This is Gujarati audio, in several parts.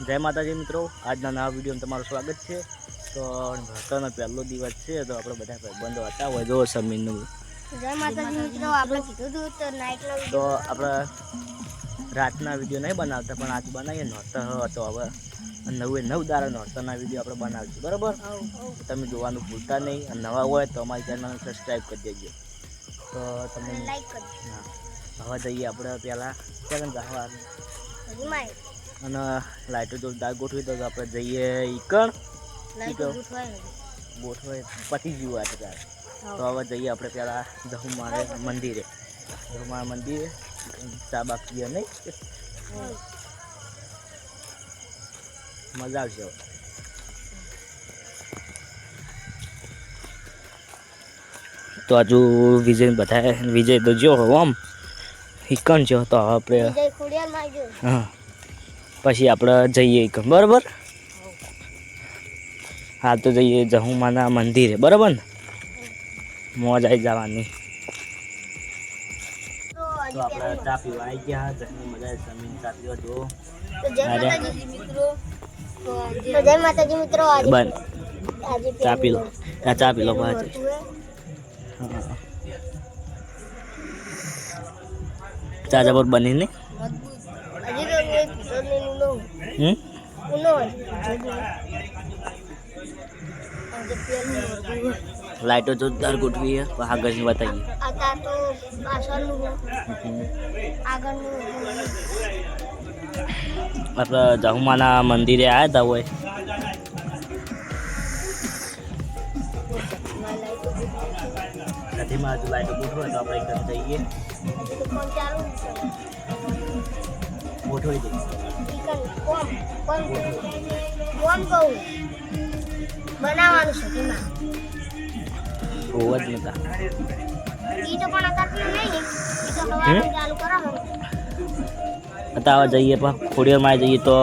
જય માતાજી મિત્રો, આજના નવા વિડીયોમાં તમારું સ્વાગત છે। તો ભરતનો પહેલો દિવસ છે તો આપણે બધા ભાઈબંધો હતા હોય જો સમીરનું જય માતાજી મિત્રો, આપણે કીધું હતું તો નાઈટનો તો આપણે રાતના વિડીયો નહીં બનાવતા પણ આજ બનાવીએ નોરતા હતો હવે 9 દાડા નોરતાના વિડીયો આપણે બનાવીશું બરાબર। તમે જોવાનું ભૂલતા નહીં અને નવા હોય તો અમારી ચેનલને સબસ્ક્રાઈબ કરી દેજો। તો તમે લાઈક કરજો। હવે જઈએ આપણે પહેલાં ક્યાં ગાવા અને લાઈટો જોરદાર ગોઠવી તો આપણે જઈએ ઈકણ ગોઠવાય પતી ગયું આ ત્યારે તો હવે જઈએ આપણે પહેલાં જહુમાના મંદિરે ચા બા પીએ નહીં મજા આવશે। તો હજુ વિજય તો જો આમ ઈકણ છે તો આપણે હા પછી આપણે જઈએ ઈકણ બરાબર। હાલ તો જઈએ જહુમાના મંદિરે બરાબર ને મોજ આવી જવાની। તો આપણે ચા પીવા આવી ગયા જહની મજા જમીન ચા પીવા જો જય માતાજી મિત્રો, ચા પી લો પાછી ચા જબર બની ને લાઈટો જોરદાર ગોઠવી છે આગળની બતાવીએ આપણે જહુમાના મંદિરે આવ્યા હતા હોય નદીમાં હજુ લાઈટો ગોઠવે તો આપણે એકદમ જઈએ ગોઠવાઈ જઈએ બનાવવાનું છે તેમાં હોવા જ નતા ઈ તો પણ અત્યારે નહીં ઈ તો હવારે ચાલુ કરાવવાનું અત્યારે જઈએ પણ ખોડિયારમાં જઈએ તો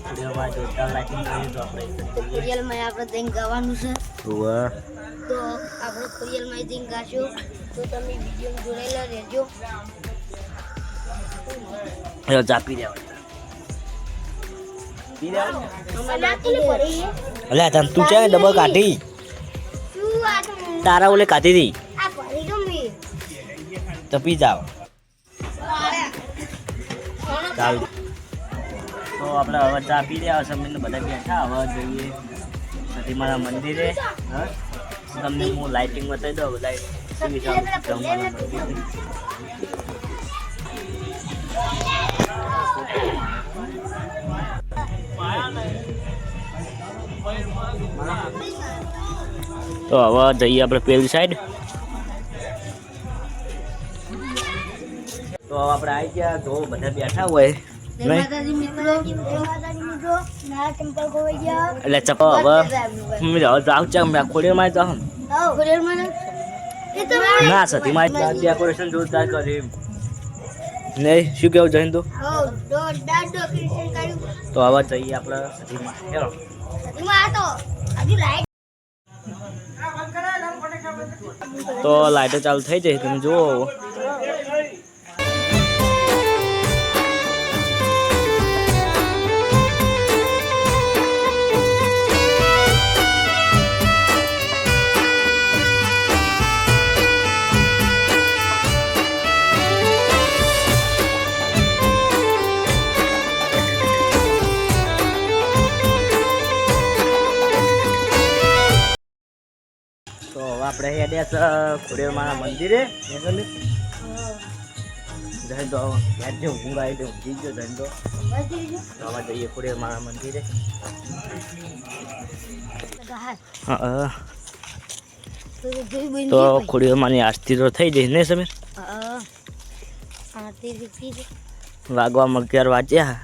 ખોડિયારમાં જોરદાર લાઇટિંગ કરીએ તો આપણે ખોડિયારમાં આપણે જઈને ગાવાનું છે હોવા તો આપણે ખોડિયારમાં જઈને ગાશું તો તમે વિડીયો જોડાયેલા રહેજો। ચાપી રહ્યા અલે તમ તું છે ડબલ કાઢી તારા ઓલે કાઢી દી તો પી જાવ ચાલ તો આપણે હવે ચા પી રહ્યા સમીરને બધા બેઠા હવે જઈએ સતીમાના મંદિરે તમને હું લાઇટિંગ બતાવી દઉં તો હવે જઈએ આપણે પેલી સાઈડ તો આપણે આવી ગયા જો બધા બેઠા હોય એટલે ચપ્પલ હવે જાવ છે ખોડિયારમાં જાઉં ના સતીમાં ડેકોરેશન જોરદાર કર્યું નહીં શું કેવું જઈને તો હવે જઈએ આપણે સતીમાં તો લાઈટો ચાલુ થઈ જાય તમે જુઓ તો આપણે હેડ્યા ખોડિયારમાં મંદિરે જઈને તો યાદ જો ઊંઘ આવી તો ઊંઘી ગયો જઈને તો આમાં જઈએ ખોડિયારમાં મંદિરે તો ખોડિયામાંની આરતી તો થઈ જઈ ને સમીર વાગવામાં 11 વાગ્યા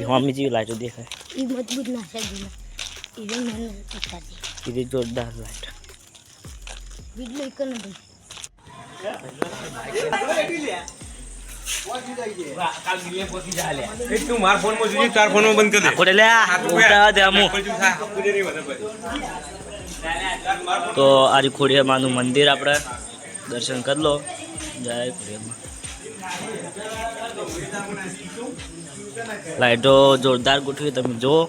મમ્મી જેવી લાઈટો દેખાય મજબૂત ના છે જોરદાર લાઈટ તું મારા ફોનમાં જોજે, તાર ફોનમાં બંધ કરી દે. આખો લે ઉતાવળ દે અમુ. તો આજે ખોડિયાર માનું મંદિર આપણે દર્શન કરી લો. જય ખોડિયાર. લાઈટો જોરદાર ગોઠવી તમે જુઓ.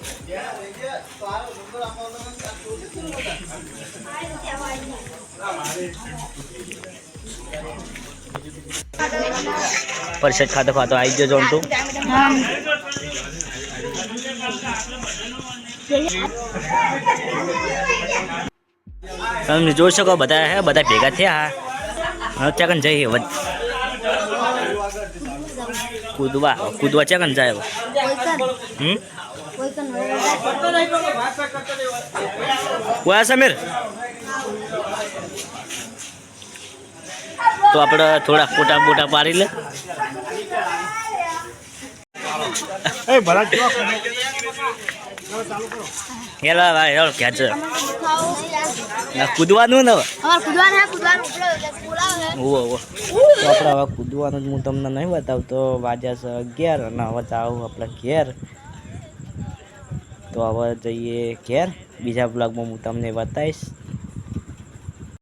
પરસેટ ખાતો ખાતો આવી ગયો જોન તું. તમે જોઈ શકો બધા હે બધા ભેગા થયા. હા ત્યાં કન જઈએ કૂદવા કૂદવા ત્યાં કન જાય હવે. કોયા સમીર તો આપણે થોડા ફોટા બોટા પાડી લે. હેલો ભાઈ હેલો ક્યાં છે કૂદવાનું ને હવે. ઓહો ઓહો તો આપણે હવે કૂદવાનું જ હું તમને નહીં બતાવતો. વાગ્યા છે 11 અને હવે આવું આપણે ઘેર. તો હવે જઈએ ઘેર. બીજા બ્લોગમાં હું તમને બતાવીશ.